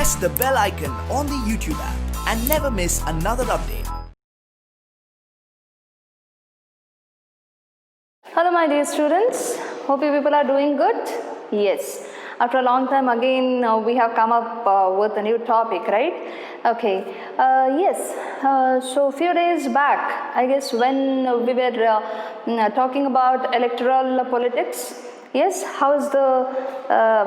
press the bell icon on the YouTube app and never miss another update. Hello my dear students, hope you people are doing good. Yes, after a long time again we have come up with a new topic, right? Okay, so few days back, I guess when we were talking about electoral politics, yes, how's the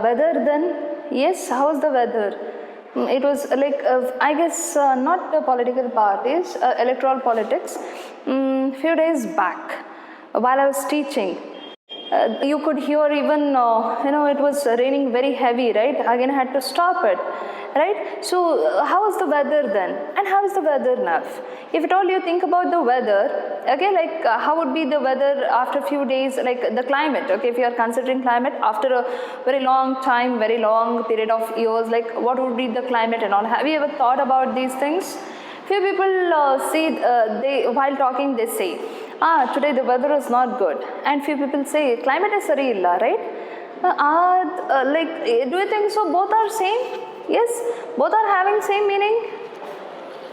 weather then? Yes, how's the weather? It was like, I guess not the political parties, electoral politics, few days back while I was teaching. You could hear even, it was raining very heavy, right? Again, I had to stop it, right? So, how is the weather then? And how is the weather now? If at all you think about the weather, okay, like how would be the weather after a few days, like the climate, okay, if you are considering climate after a very long time, very long period of years, like what would be the climate and all? Have you ever thought about these things? Few people while talking, they say, today the weather is not good, and few people say climate is sari illa, right? Do you think so? Both are same? Yes, both are having same meaning.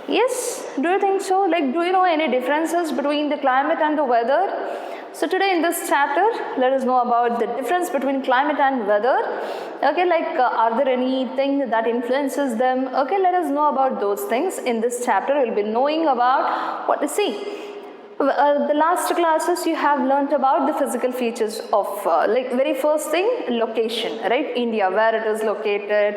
Yes, do you think so? Like, do you know any differences between the climate and the weather? So today in this chapter, let us know about the difference between climate and weather. Okay, like are there anything that influences them? Okay, let us know about those things. In this chapter, we'll be knowing about what to see. The last classes you have learnt about the physical features of very first thing, location, right? India, where it is located.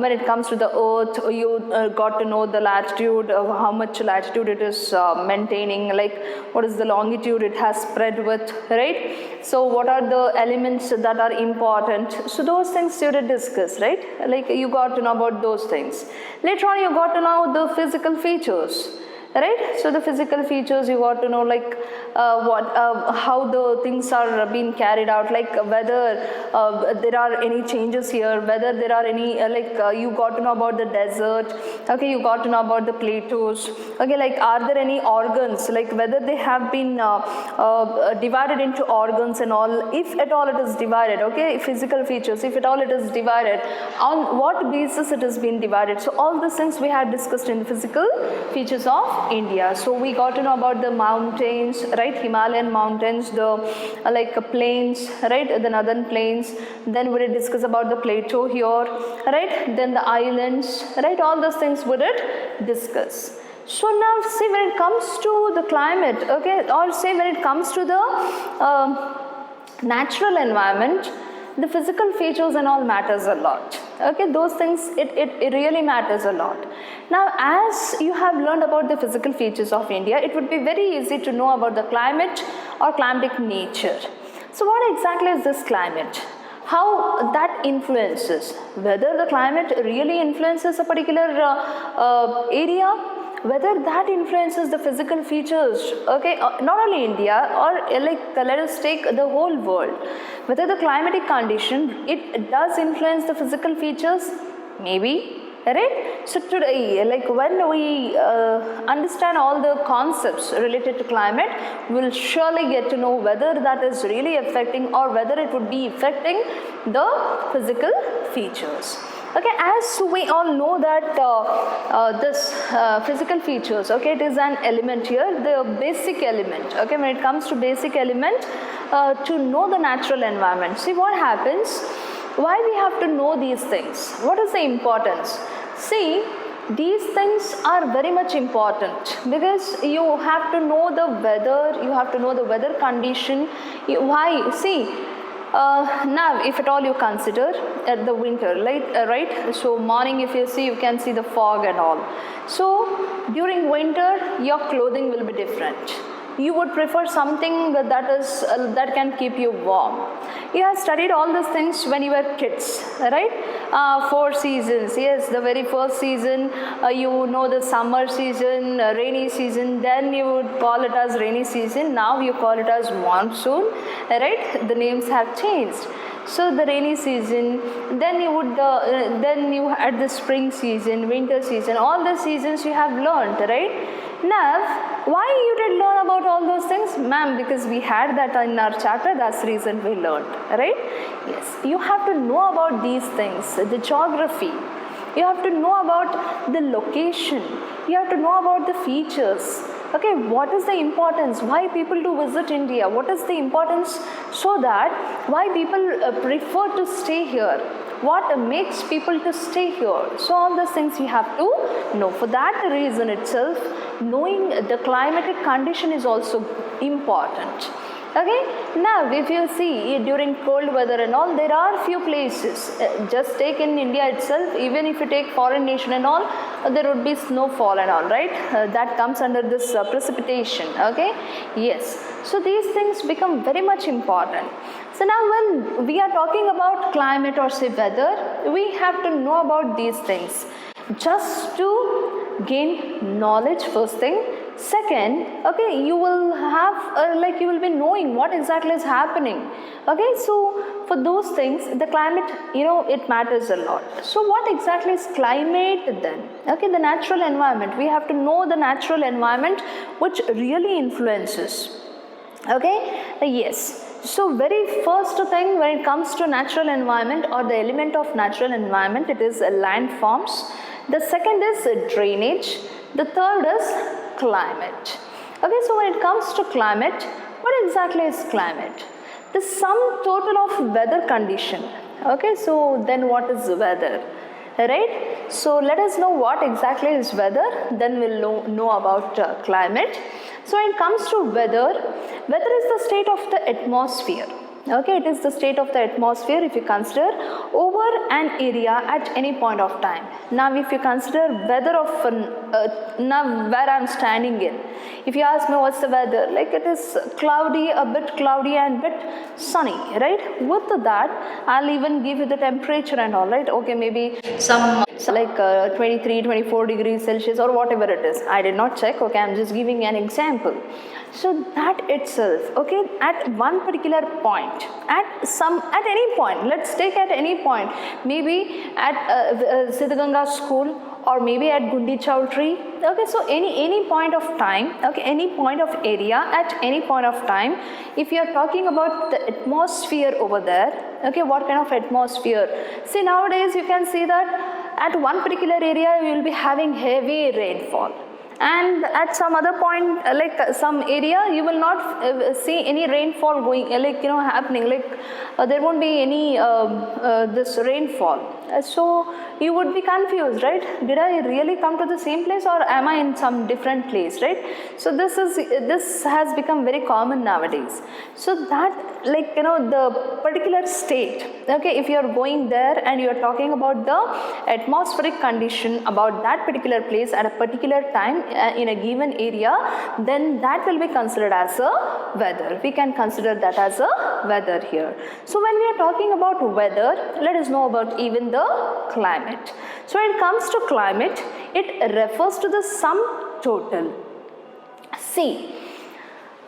When it comes to the earth, you got to know the latitude, how much latitude it is maintaining, like what is the longitude it has spread with, right? So what are the elements that are important? So those things you did discuss, right? Like you got to know about those things. Later on you got to know the physical features. Right, so the physical features you got to know, like how the things are being carried out, like whether there are any changes here, whether there are any you got to know about the desert. Okay, you got to know about the plateaus. Okay, like are there any organs, like whether they have been divided into organs and all, if at all it is divided. Okay, physical features, if at all it is divided, on what basis it has been divided. So all these things we had discussed in the physical features of India. So we got to know about the mountains, right? Himalayan mountains, the plains, right? The northern plains. Then we did discuss about the plateau here, right? Then the islands, right? All those things we did discuss. So now see, when it comes to the climate, okay, or say when it comes to the natural environment, the physical features and all matters a lot. Okay, those things, it really matters a lot. Now, as you have learned about the physical features of India, it would be very easy to know about the climate or climatic nature. So what exactly is this climate? How that influences, whether the climate really influences a particular area, whether that influences the physical features, okay, not only India, or let us take the whole world, whether the climatic condition, it does influence the physical features, maybe, right? So today, when we understand all the concepts related to climate, we'll surely get to know whether that is really affecting or whether it would be affecting the physical features. Okay, as we all know that this physical features, okay, it is an element here, the basic element. Okay, when it comes to basic element, to know the natural environment. See what happens, why we have to know these things, what is the importance? See, these things are very much important because you have to know the weather, you have to know the weather condition. Why? See, now if at all you consider at the winter, right, so morning if you see, you can see the fog and all. So during winter your clothing will be different. You would prefer something that can keep you warm. You have studied all these things when you were kids, right? 4 seasons, yes, the very first season, you know the summer season, rainy season, then you would call it as rainy season, now you call it as monsoon, right? The names have changed. So the rainy season, then you had the spring season, winter season, all the seasons you have learned, right? Now, why you did learn about all those things? Ma'am, because we had that in our chapter, that's the reason we learned, right? Yes, you have to know about these things, the geography, You have to know about the location. You have to know about the features. Okay, what is the importance? Why people do visit India? What is the importance? So that why people prefer to stay here? What makes people to stay here? So all these things you have to know. For that reason itself, knowing the climatic condition is also important. Okay, now if you see during cold weather and all, there are few places, just take in India itself, even if you take foreign nation and all, there would be snowfall and all, right? That comes under this precipitation. Okay, yes, so these things become very much important. So now when we are talking about climate or say weather, we have to know about these things just to gain knowledge, first thing. Second, okay, you will have you will be knowing what exactly is happening. Okay, so for those things, the climate, it matters a lot. So what exactly is climate then? Okay, the natural environment. We have to know the natural environment which really influences. Okay, yes. So very first thing when it comes to natural environment or the element of natural environment, it is landforms. The second is drainage. The third is climate. Okay, so when it comes to climate, what exactly is climate? The sum total of weather condition. Okay, so then what is weather? Right? So let us know what exactly is weather, then we'll know about climate. So when it comes to weather is the state of the atmosphere. Okay, it is the state of the atmosphere if you consider over an area at any point of time. Now if you consider weather of now where I am standing in, if you ask me what's the weather, like it is cloudy, a bit cloudy and bit sunny, right? With that, I'll even give you the temperature and all, right? Okay, maybe some like 23, 24 degrees Celsius or whatever it is. I did not check, okay, I'm just giving an example. So that itself, okay, at one particular point, at any point, let's take at any point, maybe at Siddhaganga school or maybe at Gundi Chowdhury, okay, so any point of time, okay, any point of area at any point of time, if you are talking about the atmosphere over there, okay, what kind of atmosphere? See, nowadays you can see that at one particular area you will be having heavy rainfall. And at some other point, like some area, you will not see any rainfall going, happening. There won't be any this rainfall. So you would be confused, right? Did I really come to the same place, or am I in some different place, right? So this has become very common nowadays. So that, the particular state, okay, if you are going there and you are talking about the atmospheric condition about that particular place at a particular time in a given area, then that will be considered as a weather. We can consider that as a weather here. So when we are talking about weather, let us know about even the climate. So when it comes to climate, it refers to the sum total. See,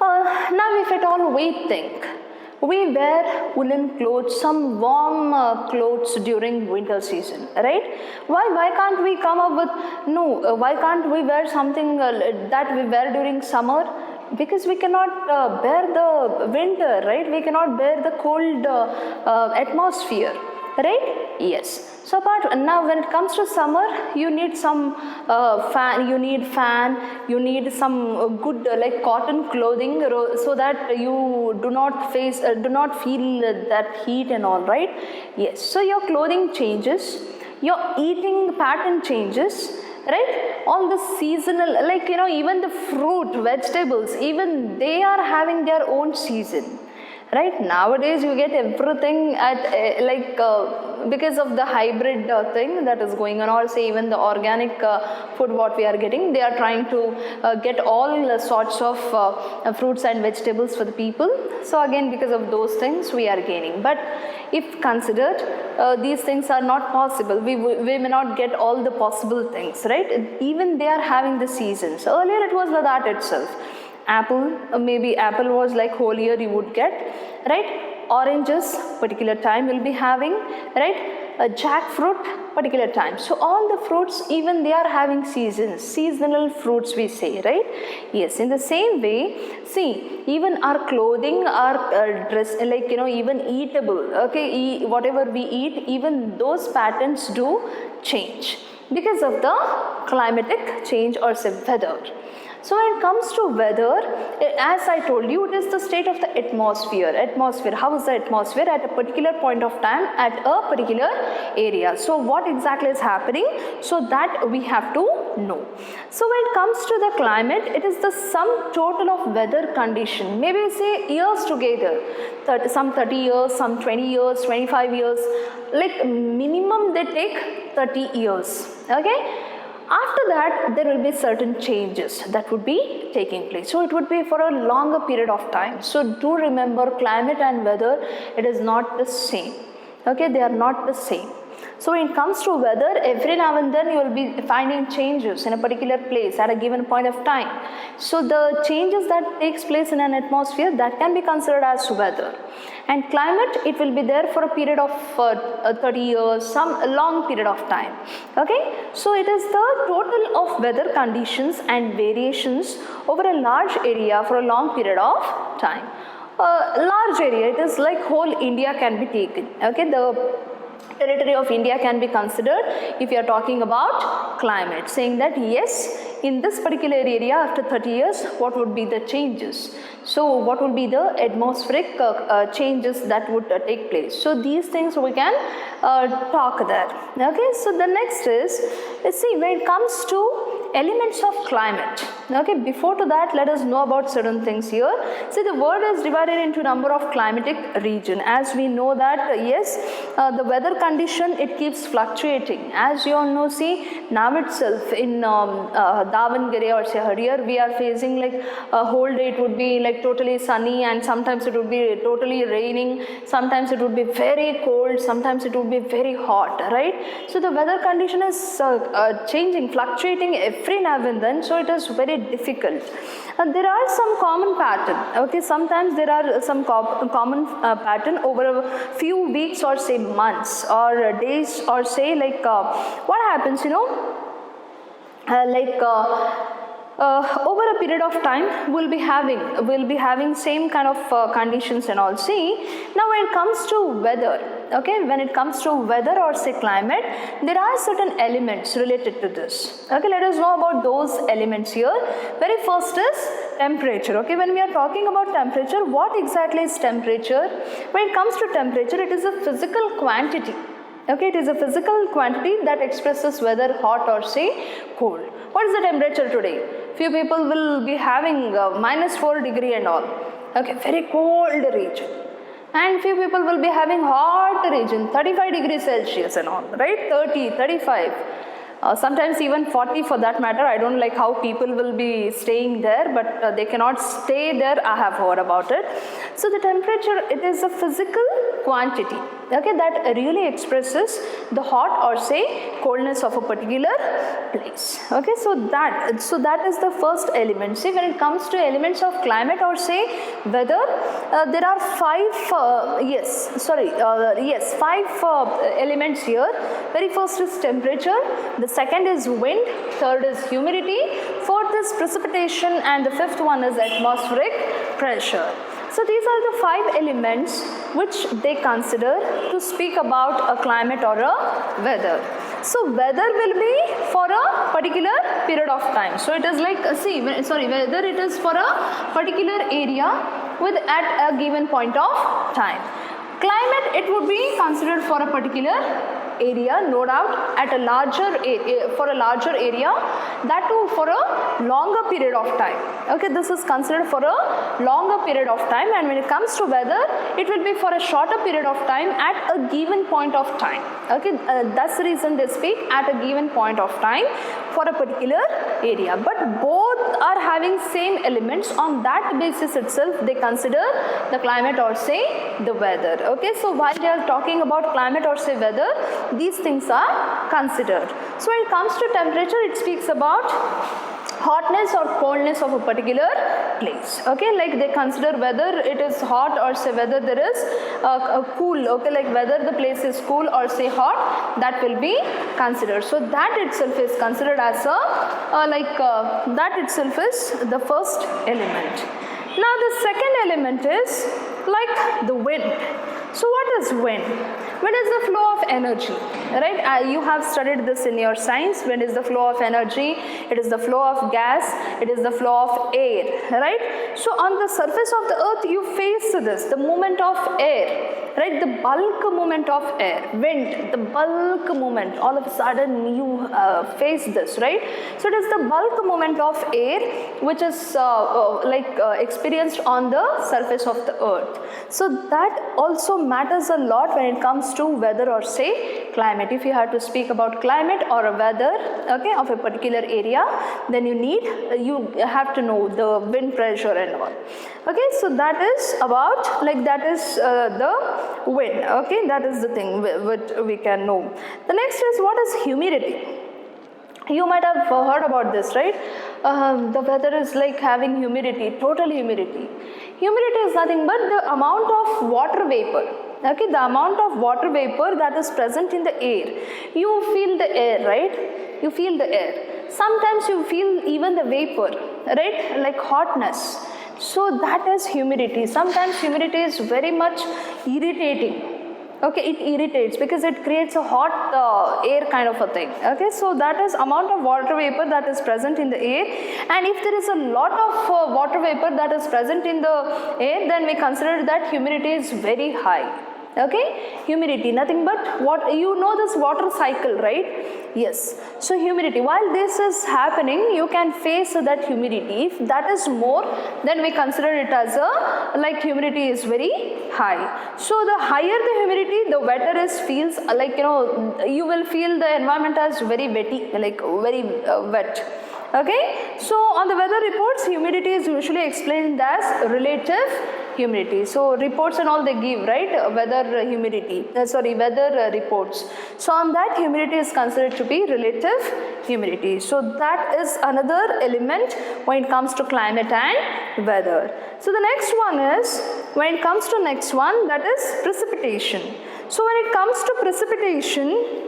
now if at all we think, we wear woolen clothes, some warm clothes during winter season, right? Why can't we come up with, why can't we wear something that we wear during summer? Because we cannot bear the winter, right? We cannot bear the cold atmosphere, right? Yes. So now when it comes to summer, you need some fan, you need some good cotton clothing so that you do not feel that heat and all, right? Yes. So your clothing changes, your eating pattern changes, right? All the seasonal, even the fruit, vegetables, even they are having their own season. Right, nowadays you get everything at because of the hybrid thing that is going on, or say even the organic food what we are getting, they are trying to get all sorts of fruits and vegetables for the people. So again, because of those things we are gaining. But if considered, these things are not possible. We may not get all the possible things, right? Even they are having the seasons. Earlier it was that itself. Apple, maybe apple was like whole year you would get, right? Oranges, particular time you'll be having, right? jackfruit particular time. So all the fruits, even they are having seasons, seasonal fruits we say, right? Yes, in the same way, see, even our clothing, our dress, like even eatable, okay, whatever we eat, even those patterns do change because of the climatic change or say weather. So when it comes to weather, as I told you, it is the state of the atmosphere. Atmosphere, how is the atmosphere at a particular point of time at a particular area? So what exactly is happening? So that we have to know. So when it comes to the climate, it is the sum total of weather condition. Maybe say years together, some 30 years, some 20 years, 25 years, like minimum they take 30 years, okay? After that, there will be certain changes that would be taking place. So it would be for a longer period of time. So do remember, climate and weather, it is not the same. Okay, they are not the same. So when it comes to weather, every now and then you will be finding changes in a particular place at a given point of time. So the changes that takes place in an atmosphere, that can be considered as weather. And climate, it will be there for a period of 30 years, some long period of time. Okay, so it is the total of weather conditions and variations over a large area for a long period of time. Large area, it is like whole India can be taken. Okay, the territory of India can be considered if you are talking about climate, saying that yes, in this particular area after 30 years, what would be the changes? So what would be the atmospheric changes that would take place? So these things we can talk there. Okay, so the next is, let's see, when it comes to elements of climate. Okay, before to that, let us know about certain things here. See, the world is divided into number of climatic region. As we know that, yes, the weather condition, it keeps fluctuating. As you all know, see, now itself in Davangere or say here, we are facing like a whole day it would be like totally sunny, and sometimes it would be totally raining, sometimes it would be very cold, sometimes it would be very hot, right? So the weather condition is changing, fluctuating every now and then, so it is very difficult. There are some common pattern, okay, sometimes there are some common pattern over a few weeks or say months or days or say like what happens, over a period of time we'll be having same kind of conditions and all. See, now when it comes to weather, okay, when it comes to weather or say climate, there are certain elements related to this. Okay, let us know about those elements here. Very first is temperature. Okay, when we are talking about temperature, what exactly is temperature? When it comes to temperature, it is a physical quantity. Okay, it is a physical quantity that expresses whether hot or say cold. What is the temperature today? Few people will be having -4 degree and all. Okay, very cold region. And few people will be having hot region, 35 degrees Celsius and all, right? 30, 35. Sometimes even 40 for that matter. I don't like how people will be staying there, but they cannot stay there. I have heard about it. So the temperature, it is a physical quantity, okay, that really expresses the hot or say coldness of a particular place. Okay, so that is the first element. See, when it comes to elements of climate or say weather, there are five elements here. Very first is temperature, the second is wind, third is humidity, fourth is precipitation, and the fifth one is atmospheric pressure. So these are the 5 elements which they consider to speak about a climate or a weather. So weather will be for a particular period of time. So it is like, whether it is for a particular area at a given point of time. Climate, it would be considered for a particular area, no doubt, at a larger area, that too for a longer period of time. Okay, this is considered for a longer period of time, and when it comes to weather, it will be for a shorter period of time at a given point of time. Okay, that's the reason they speak at a given point of time for a particular area, but both are having same elements. On that basis itself, they consider the climate or say the weather. Okay, so while they are talking about climate or say weather, these things are considered. So when it comes to temperature, it speaks about hotness or coldness of a particular place. Okay, like they consider whether it is hot or say whether there is a cool. Okay, like whether the place is cool or say hot, that will be considered. So that itself is considered as a that itself is the first element. Now the second element is like the wind. So what is wind? Wind is the flow of energy, right? You have studied this in your science. Wind is the flow of energy. It is the flow of gas. It is the flow of air, right? So on the surface of the earth, you face this, the movement of air, right? The bulk movement of air, wind, the bulk movement. All of a sudden, you face this, right? So it is the bulk movement of air which is experienced on the surface of the earth. So that also matters a lot when it comes to weather or say climate. If you have to speak about climate or a weather, okay, of a particular area, then you have to know the wind pressure and all. Okay, so that is about the wind. Okay, that is the thing what we can know. The next is what is humidity. You might have heard about this, right? The weather is like having humidity, total humidity. Humidity is nothing but the amount of water vapor. Okay, the amount of water vapor that is present in the air. You feel the air, right? You feel the air. Sometimes you feel even the vapor, right? Like hotness. So that is humidity. Sometimes humidity is very much irritating. Okay, it irritates because it creates a hot air kind of a thing. Okay, so that is amount of water vapor that is present in the air, and if there is a lot of water vapor that is present in the air, then we consider that humidity is very high. Okay, humidity, nothing but what you know this water cycle, right? Yes. So humidity, while this is happening, you can face that humidity. If that is more, then we consider it as humidity is very high. So the higher the humidity, the wetter it feels. You will feel the environment as very wetty, like very wet. Okay, so on the weather reports, humidity is usually explained as relative humidity. So reports and all they give, right? Weather humidity, weather reports. So on that, humidity is considered to be relative humidity. So that is another element when it comes to climate and weather. So the next one is, when it comes to next one, that is precipitation. So when it comes to precipitation,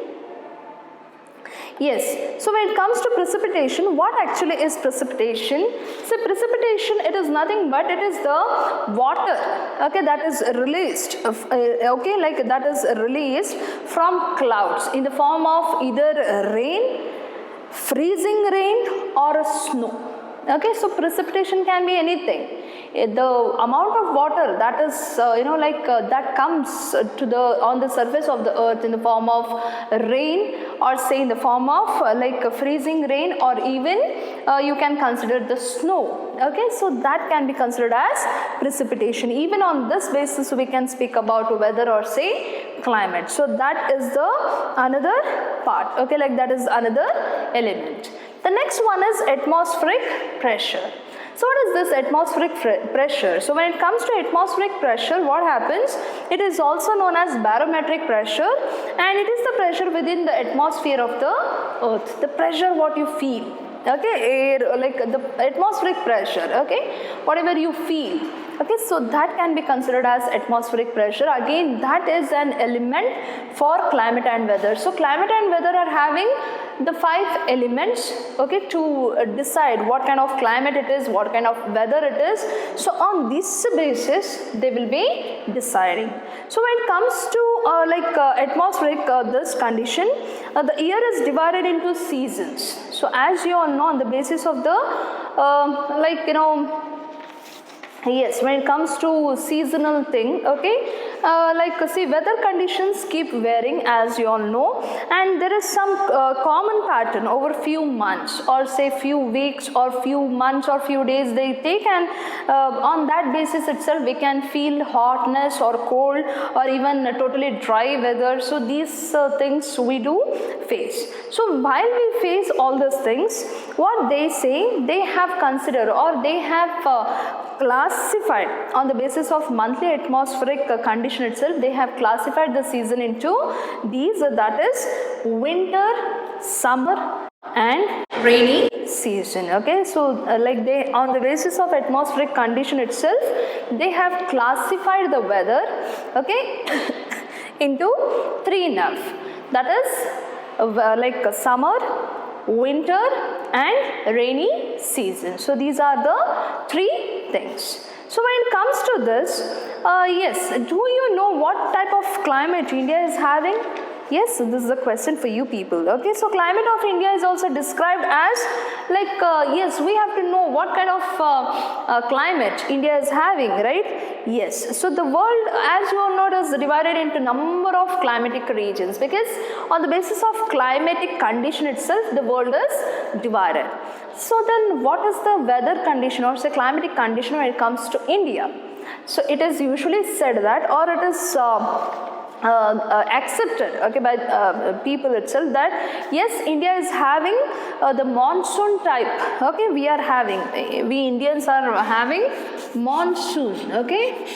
yes, so when it comes to precipitation, what actually is precipitation? So precipitation, it is nothing but it is the water, okay, that is released, that is released from clouds in the form of either rain, freezing rain or snow. Okay, so precipitation can be anything. The amount of water that is that comes on the surface of the earth in the form of rain, or say in the form of freezing rain, or even you can consider the snow. Okay, so that can be considered as precipitation. Even on this basis we can speak about weather or say climate. So that is the another part. Okay, like that is another element. The next one is atmospheric pressure. So what is this atmospheric pressure? So when it comes to atmospheric pressure, what happens? It is also known as barometric pressure, and it is the pressure within the atmosphere of the earth. The pressure what you feel. Okay, air, like the atmospheric pressure. Okay, whatever you feel. Okay, so that can be considered as atmospheric pressure. Again, that is an element for climate and weather. So climate and weather are having the 5 elements, okay, to decide what kind of climate it is, what kind of weather it is. So on this basis, they will be deciding. So when it comes to atmospheric this condition, the year is divided into seasons. So as you all know, on the basis of the yes, when it comes to seasonal thing, okay, see, weather conditions keep varying, as you all know, and there is some common pattern over few months, or say few weeks, or few months, or few days they take, and on that basis itself we can feel hotness or cold, or even totally dry weather. So these things we do face. So while we face all these things, what they say, they have considered, or they have classified on the basis of monthly atmospheric condition itself. They have classified the season into these, that is winter, summer, and rainy season. Okay, so like they, on the basis of atmospheric condition itself, they have classified the weather, okay, into three enough, that is like summer, winter and rainy season. So these are the three things. So when it comes to this, yes, do you know what type of climate India is having? Yes, so this is a question for you people. Okay, so climate of India is also described as like, yes, we have to know what kind of climate India is having, right? Yes, so the world, as you all know, is divided into number of climatic regions, because on the basis of climatic condition itself, the world is divided. So then what is the weather condition or say climatic condition when it comes to India? So it is usually said that, or it is accepted, okay, by people itself, that yes, India is having the monsoon type. Okay, we are having, we Indians are having monsoon. Okay,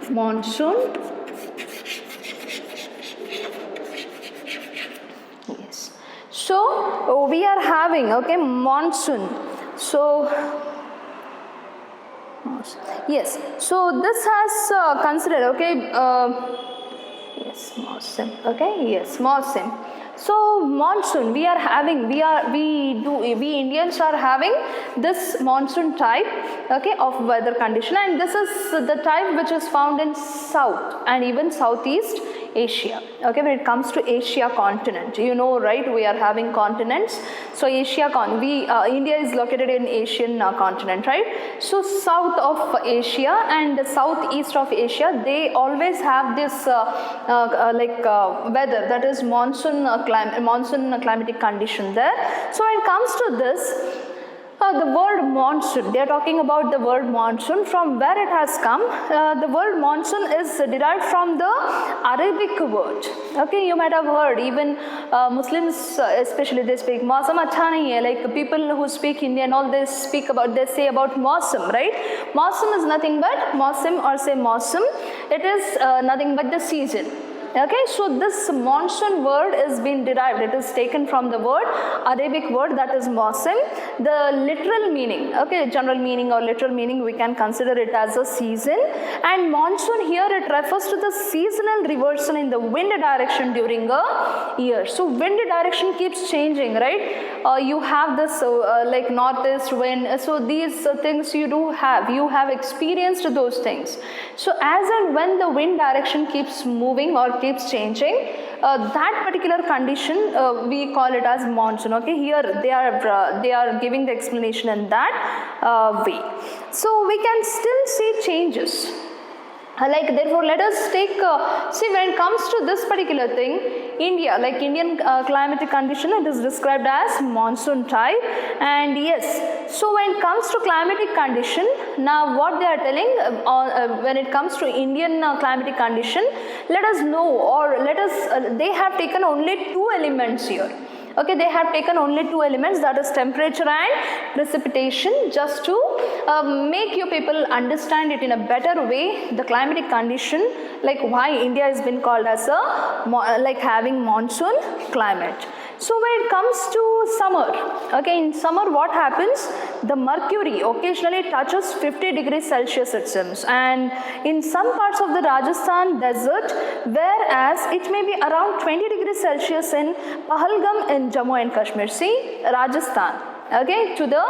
monsoon. Yes, so we are having, okay, monsoon. So yes, so this has considered, okay, yes, monsoon, okay, yes, monsoon. So monsoon, we are having, we Indians are having this monsoon type, okay, of weather condition, and this is the type which is found in South and even Southeast Asia. Okay, when it comes to Asia continent, you know, right, we are having continents. So Asia India is located in Asian continent, right? So south of Asia and southeast of Asia, they always have this weather, that is monsoon climatic condition there. So when it comes to this, the word monsoon, they are talking about the word monsoon, from where it has come. The word monsoon is derived from the Arabic word. Okay, you might have heard, even Muslims especially, they speak Mausam acha nahi hai, like people who speak Hindi and all, they say about Mausam, right? Mausam is nothing but Mausam, or say Mausam, it is nothing but the season. Okay, so this monsoon word is being derived, it is taken from the word, Arabic word, that is Mausim. The literal meaning, okay, general meaning or literal meaning, we can consider it as a season. And monsoon here, it refers to the seasonal reversal in the wind direction during a year. So wind direction keeps changing, right? You have this like northeast wind, so these things you have experienced those things. So as and when the wind direction keeps moving or keeps changing, that particular condition we call it as monsoon. Okay, here they are giving the explanation in that way. So we can still see changes. Like therefore, let us take see, when it comes to this particular thing, India, like Indian climatic condition, it is described as monsoon type. And yes, so when it comes to climatic condition, now what they are telling when it comes to Indian climatic condition, let us know, or let us they have taken only two elements here. Okay, they have taken only two elements, that is temperature and precipitation, just to make you people understand it in a better way, the climatic condition, like why India has been called as a like having monsoon climate. So when it comes to summer, okay, in summer what happens? The mercury occasionally touches 50 degrees Celsius it seems, and in some parts of the Rajasthan desert, whereas it may be around 20 degrees Celsius in Pahalgam in Jammu and Kashmir. See, Rajasthan, okay, to the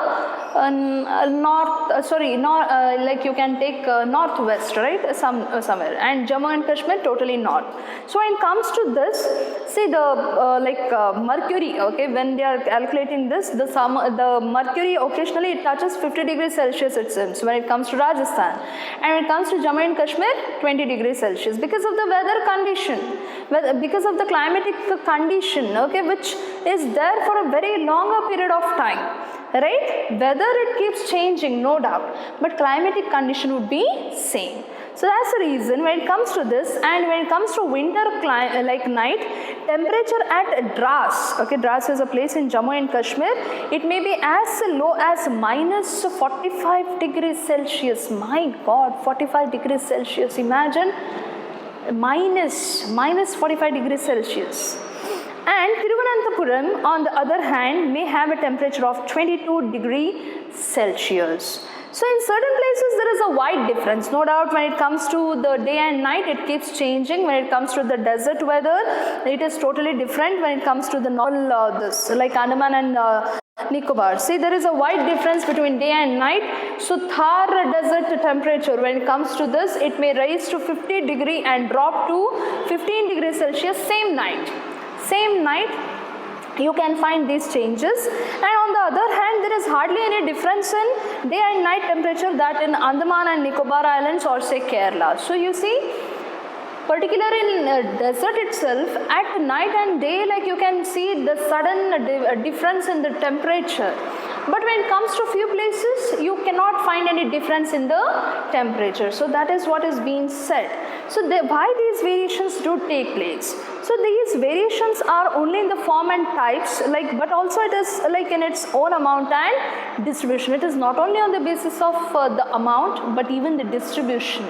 like you can take northwest, right, somewhere, and Jammu and Kashmir totally north. So when it comes to this, see the mercury, okay, when they are calculating this, the mercury occasionally it touches 50 degrees Celsius it seems when it comes to Rajasthan, and when it comes to Jammu and Kashmir 20 degrees Celsius, because of the weather condition, because of the climatic condition, okay, which is there for a very longer period of time, right? Weather it keeps changing, no doubt, but climatic condition would be same. So that's the reason when it comes to this. And when it comes to winter like night, temperature at Dras, okay, Dras is a place in Jammu and Kashmir, it may be as low as minus 45 degrees Celsius. My God, 45 degrees Celsius, imagine, minus 45 degrees Celsius. And Thiruvananthapuram, on the other hand, may have a temperature of 22 degrees Celsius. So in certain places there is a wide difference. No doubt when it comes to the day and night, it keeps changing. When it comes to the desert weather, it is totally different. When it comes to the normal, like Andaman and Nicobar. See, there is a wide difference between day and night. So Thar desert temperature, when it comes to this, it may rise to 50 degree and drop to 15 degrees Celsius same night. Same night, you can find these changes. And on the other hand, there is hardly any difference in day and night temperature that in Andaman and Nicobar Islands or say Kerala. So you see, particularly in desert itself, at night and day, like you can see the sudden difference in the temperature. But when it comes to few places, you cannot find any difference in the temperature. So that is what is being said. So why these variations do take place? So these variations are only in the form and types, but also it is like in its own amount and distribution. It is not only on the basis of the amount, but even the distribution.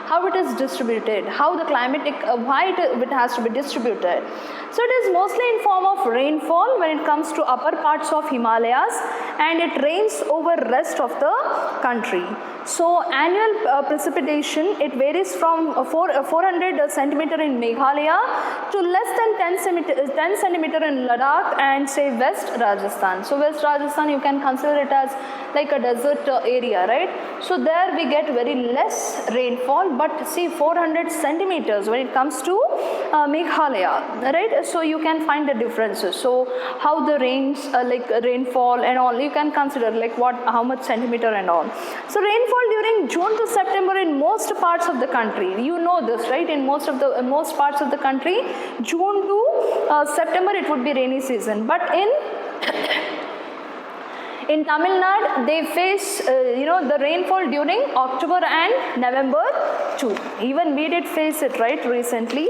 How it is distributed, how the climatic, why it has to be distributed. So it is mostly in form of rainfall when it comes to upper parts of Himalayas, and it rains over rest of the country. So annual precipitation, it varies from 400 centimeter in Meghalaya to less than 10 centimeter in Ladakh and say West Rajasthan. So West Rajasthan, you can consider it as like a desert area, right? So there we get very less rainfall, but see 400 centimeters when it comes to Meghalaya, right? So you can find the differences. So how the rains, rainfall and all, you can consider like how much centimeter and all. So rainfall during June to September in most parts of the country, you know this, right? In most parts of the country, June to September it would be rainy season. But in Tamil Nadu, they face the rainfall during October and November too. Even we did face it, right, recently.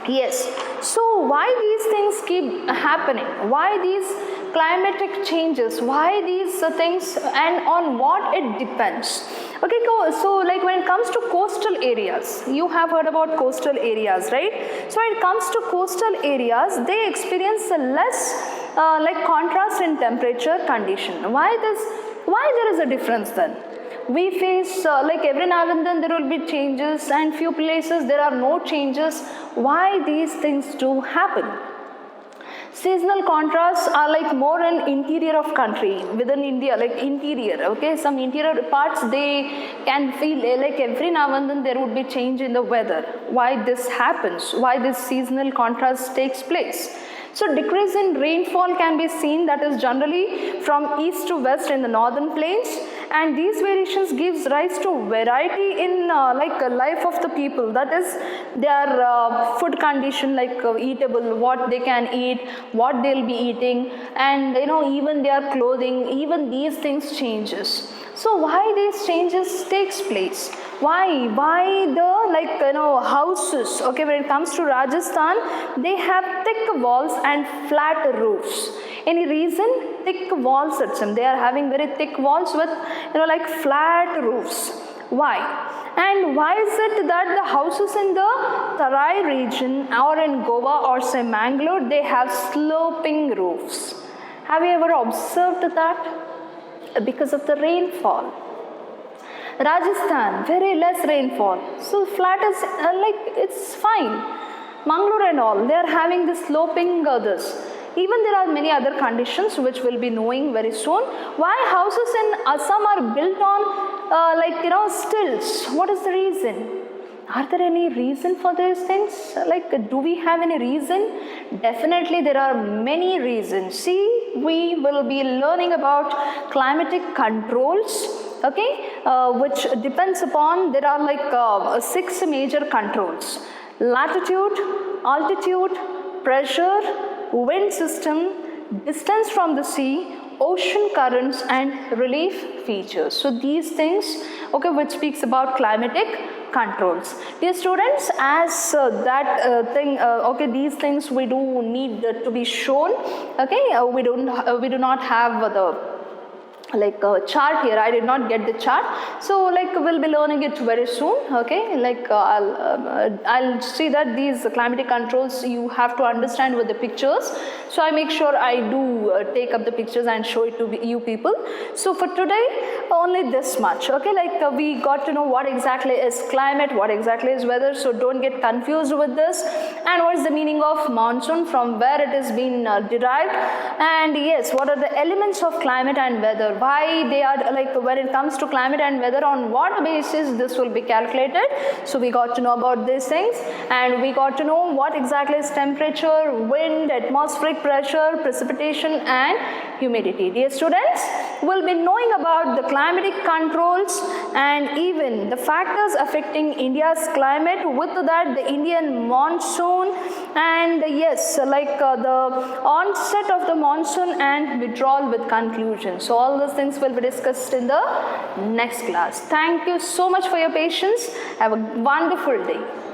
Yes. So why these things keep happening? Why these climatic changes? Why these things, and on what it depends? Okay, so like when it comes to coastal areas, you have heard about coastal areas, right? So when it comes to coastal areas, they experience a less contrast in temperature condition. Why there is a difference then? We face every now and then there will be changes, and few places there are no changes. Why these things do happen? Seasonal contrasts are like more in interior of country, within India, like interior, okay? Some interior parts, they can feel like every now and then there would be change in the weather. Why this happens? Why this seasonal contrast takes place? So decrease in rainfall can be seen, that is generally from east to west in the northern plains, and these variations gives rise to variety in life of the people, that is their food condition, eatable, what they can eat, what they'll be eating, and even their clothing, even these things changes. So why these changes takes place? Why the houses, okay, when it comes to Rajasthan, they have thick walls and flat roofs. Any reason? Thick walls itself. They are having very thick walls with flat roofs. Why? And why is it that the houses in the Tarai region or in Goa or say Mangalore, they have sloping roofs? Have you ever observed that? Because of the rainfall. Rajasthan, very less rainfall. So flat is it's fine. Mangalore and all, they are having this sloping this. Even there are many other conditions which we'll be knowing very soon. Why houses in Assam are built on stilts? What is the reason? Are there any reason for these things? Do we have any reason? Definitely there are many reasons. See, we will be learning about climatic controls, okay, which depends upon, there are 6 major controls: latitude, altitude, pressure, wind system, distance from the sea, ocean currents, and relief features. So these things, okay, which speaks about climatic controls. Dear students, as these things we do need to be shown, okay, we do not have the like a chart here. I did not get the chart, so like we'll be learning it very soon. Okay, like I'll see that these climatic controls you have to understand with the pictures, so I make sure I do take up the pictures and show it to you people. So for today only this much. Okay, like we got to know what exactly is climate, what exactly is weather, so don't get confused with this, and what is the meaning of monsoon, from where it is been derived, and yes, what are the elements of climate and weather, why they are, like when it comes to climate and weather, on what basis this will be calculated. So we got to know about these things, and we got to know what exactly is temperature, wind, atmospheric pressure, precipitation and humidity. Dear students, we'll be knowing about the climatic controls and even the factors affecting India's climate, with that the Indian monsoon, and yes, like the onset of the monsoon and withdrawal with conclusion. So all those things will be discussed in the next class. Thank you so much for your patience. Have a wonderful day.